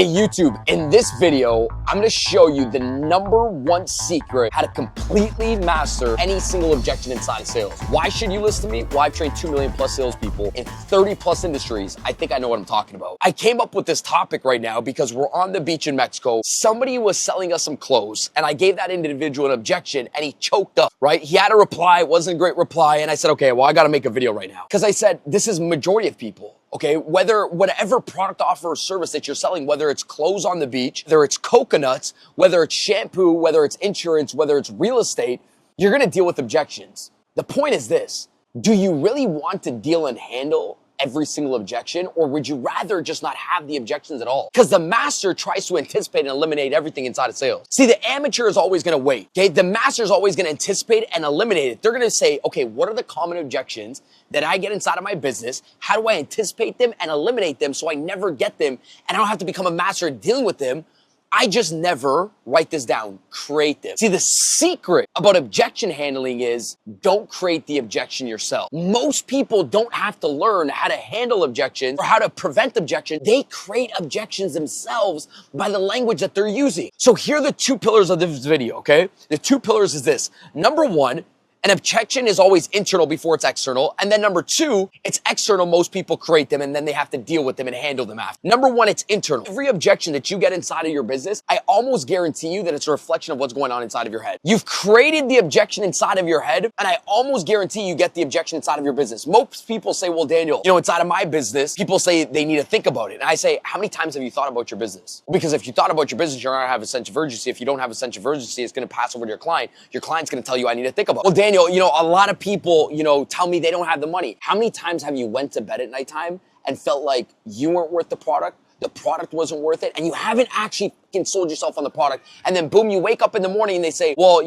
Hey YouTube, in this video, I'm gonna show you the #1 secret how to completely master any single objection inside of sales. Why should you listen to me? Well, I've trained 2 million plus salespeople in 30 plus industries. I think I know what I'm talking about. I came up with this topic right now because we're on the beach in Mexico. Somebody was selling us some clothes and I gave that individual an objection and he choked up, right? He had a reply, it wasn't a great reply. And I said, okay, well, I gotta make a video right now. Because I said, this is majority of people. Okay, whatever product offer or service that you're selling, whether it's clothes on the beach, whether it's coconuts, whether it's shampoo, whether it's insurance, whether it's real estate, you're gonna deal with objections. The point is this, do you really want to deal and handle every single objection, or would you rather just not have the objections at all? Because the master tries to anticipate and eliminate everything inside of sales. See, the amateur is always gonna wait, okay? The master is always gonna anticipate and eliminate it. They're gonna say, okay, what are the common objections that I get inside of my business? How do I anticipate them and eliminate them so I never get them and I don't have to become a master at dealing with them? I just never write this down, create them. See, the secret about objection handling is don't create the objection yourself. Most people don't have to learn how to handle objections or how to prevent objections. They create objections themselves by the language that they're using. So here are the 2 pillars of this video, okay? The 2 pillars is this. #1, an objection is always internal before it's external. And then #2, it's external. Most people create them and then they have to deal with them and handle them after. #1, it's internal. Every objection that you get inside of your business, I almost guarantee you that it's a reflection of what's going on inside of your head. You've created the objection inside of your head, and I almost guarantee you get the objection inside of your business. Most people say, well, Daniel, inside of my business, people say they need to think about it. And I say, how many times have you thought about your business? Because if you thought about your business, you're going to have a sense of urgency. If you don't have a sense of urgency, it's going to pass over to your client. Your client's going to tell you, I need to think about it. Well, Daniel, a lot of people, tell me they don't have the money. How many times have you went to bed at nighttime and felt like you weren't worth the product wasn't worth it, and you haven't actually sold yourself on the product, and then boom, you wake up in the morning and they say, well,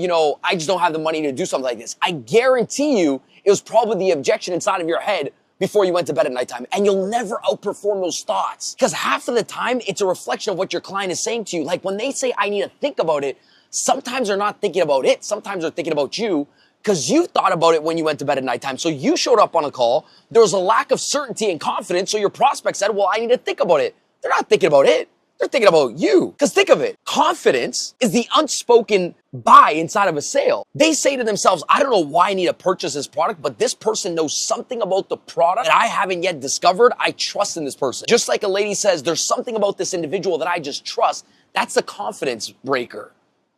I just don't have the money to do something like this. I guarantee you it was probably the objection inside of your head before you went to bed at nighttime, and you'll never outperform those thoughts. Because half of the time, it's a reflection of what your client is saying to you. Like when they say, I need to think about it, sometimes they're not thinking about it, sometimes they're thinking about you, because you thought about it when you went to bed at nighttime. So you showed up on a call, there was a lack of certainty and confidence, so your prospect said, well, I need to think about it. They're not thinking about it, they're thinking about you. Because think of it, confidence is the unspoken buy inside of a sale. They say to themselves, I don't know why I need to purchase this product, but this person knows something about the product that I haven't yet discovered. I trust in this person. Just like a lady says, there's something about this individual that I just trust. That's the confidence breaker.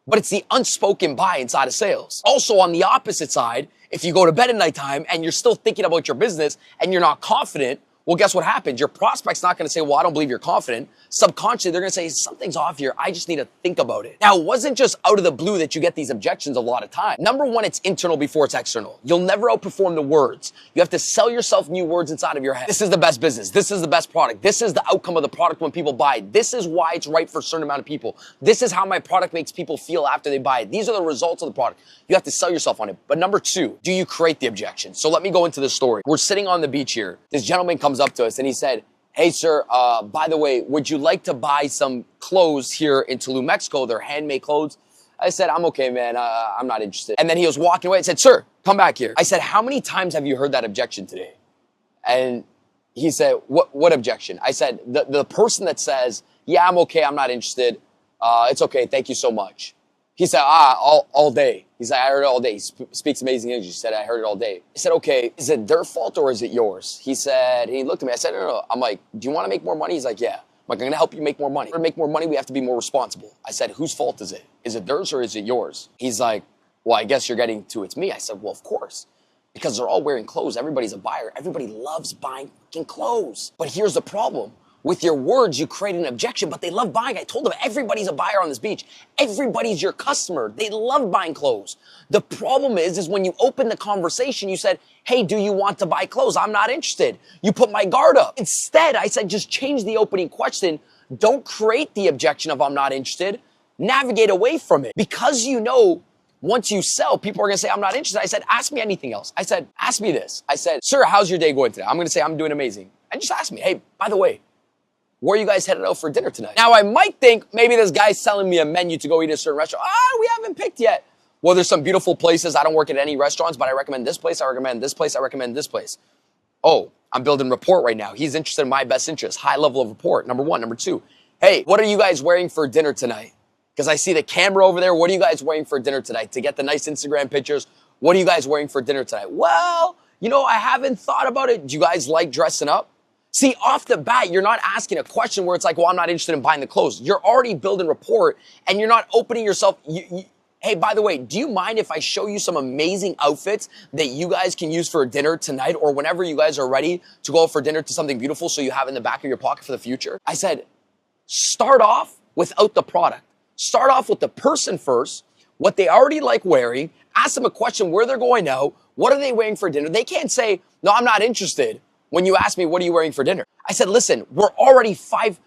But it's the unspoken buy inside of sales. Also, on the opposite side, if you go to bed at nighttime and you're still thinking about your business and you're not confident, well, guess what happens? Your prospect's not going to say, well, I don't believe you're confident. Subconsciously, they're going to say, something's off here. I just need to think about it. Now, it wasn't just out of the blue that you get these objections a lot of time. #1, it's internal before it's external. You'll never outperform the words. You have to sell yourself new words inside of your head. This is the best business. This is the best product. This is the outcome of the product when people buy it. This is why it's right for a certain amount of people. This is how my product makes people feel after they buy it. These are the results of the product. You have to sell yourself on it. But #2, do you create the objection? So let me go into the story. We're sitting on the beach here. This gentleman comes up to us and he said, hey, sir, by the way, would you like to buy some clothes here in Tulum, Mexico? They're handmade clothes. I said, I'm okay, man. I'm not interested. And then he was walking away and said, sir, come back here. I said, how many times have you heard that objection today? And he said, what objection? I said, the person that says, yeah, I'm okay. I'm not interested. It's okay. Thank you so much. He said, all day. He said, I heard it all day. He speaks amazing English. He said, I heard it all day. I said, okay, is it their fault or is it yours? He said, he looked at me. I said, no. I'm like, do you want to make more money? He's like, yeah. I'm like, I'm going to help you make more money. To make more money, we have to be more responsible. I said, whose fault is it? Is it theirs or is it yours? He's like, well, I guess you're getting to it's me. I said, well, of course. Because they're all wearing clothes. Everybody's a buyer. Everybody loves buying fucking clothes. But here's the problem. With your words, you create an objection, but they love buying. I told them everybody's a buyer on this beach. Everybody's your customer. They love buying clothes. The problem is when you open the conversation, you said, hey, do you want to buy clothes? I'm not interested. You put my guard up. Instead, I said, just change the opening question. Don't create the objection of I'm not interested. Navigate away from it. Because once you sell, people are going to say, I'm not interested. I said, ask me anything else. I said, ask me this. I said, sir, how's your day going today? I'm going to say, I'm doing amazing. And just ask me, hey, by the way, where are you guys headed out for dinner tonight? Now, I might think maybe this guy's selling me a menu to go eat at a certain restaurant. We haven't picked yet. Well, there's some beautiful places. I don't work at any restaurants, but I recommend this place. I recommend this place. I recommend this place. Oh, I'm building rapport right now. He's interested in my best interest. High level of rapport, #1. #2, Hey, what are you guys wearing for dinner tonight? Because I see the camera over there. What are you guys wearing for dinner tonight? To get the nice Instagram pictures, what are you guys wearing for dinner tonight? Well, you know, I haven't thought about it. Do you guys like dressing up? See, off the bat, you're not asking a question where it's like, well, I'm not interested in buying the clothes. You're already building rapport and you're not opening yourself. Hey, by the way, do you mind if I show you some amazing outfits that you guys can use for dinner tonight or whenever you guys are ready to go out for dinner to something beautiful so you have in the back of your pocket for the future? I said, start off without the product. Start off with the person first, what they already like wearing, ask them a question where they're going out, what are they wearing for dinner? They can't say, no, I'm not interested when you ask me, what are you wearing for dinner? I said, listen, we're already five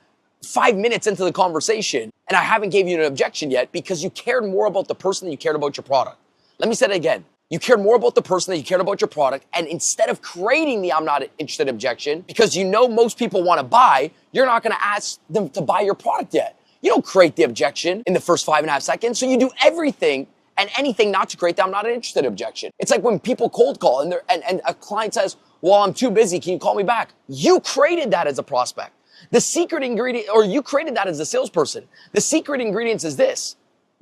minutes into the conversation and I haven't gave you an objection yet because you cared more about the person than you cared about your product. Let me say that again. You cared more about the person than you cared about your product, and instead of creating the I'm not interested objection, because you know most people want to buy, you're not going to ask them to buy your product yet. You don't create the objection in the first 5.5 seconds, so you do everything and anything not to create the I'm not interested objection. It's like when people cold call and a client says, well, I'm too busy, can you call me back? You created that as a prospect. The secret ingredient, or you created that as a salesperson. The secret ingredients is this.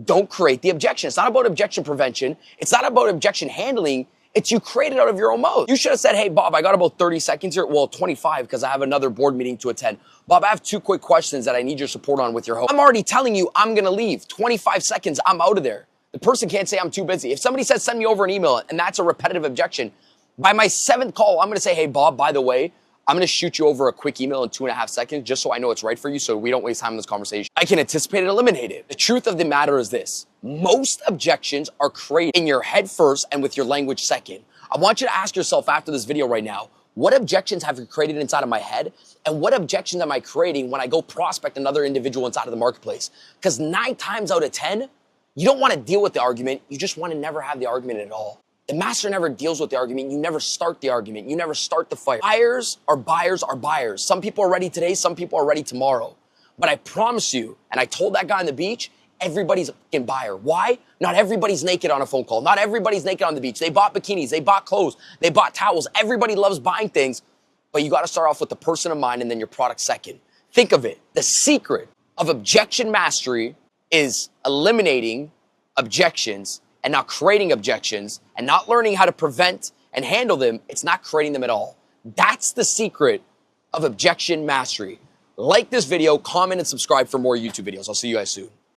Don't create the objection. It's not about objection prevention. It's not about objection handling. It's you create it out of your own mouth. You should have said, hey, Bob, I got about 30 seconds here. Well, 25 because I have another board meeting to attend. Bob, I have 2 quick questions that I need your support on with your host. I'm already telling you I'm going to leave. 25 seconds, I'm out of there. The person can't say I'm too busy. If somebody says send me over an email and that's a repetitive objection, by my 7th call, I'm going to say, hey, Bob, by the way, I'm going to shoot you over a quick email in 2.5 seconds just so I know it's right for you so we don't waste time in this conversation. I can anticipate and eliminate it. The truth of the matter is this. Most objections are created in your head first and with your language second. I want you to ask yourself after this video right now, what objections have you created inside of my head? And what objections am I creating when I go prospect another individual inside of the marketplace? Because 9 times out of 10, you don't want to deal with the argument. You just want to never have the argument at all. The master never deals with the argument. You never start the argument. You never start the fight. Buyers are buyers are buyers. Some people are ready today. Some people are ready tomorrow. But I promise you, and I told that guy on the beach, everybody's a fucking buyer. Why? Not everybody's naked on a phone call. Not everybody's naked on the beach. They bought bikinis. They bought clothes. They bought towels. Everybody loves buying things. But you got to start off with the person in mind and then your product second. Think of it. The secret of objection mastery is eliminating objections and not creating objections and not learning how to prevent and handle them. It's not creating them at all. That's the secret of objection mastery. Like this video, comment, and subscribe for more YouTube videos. I'll see you guys soon.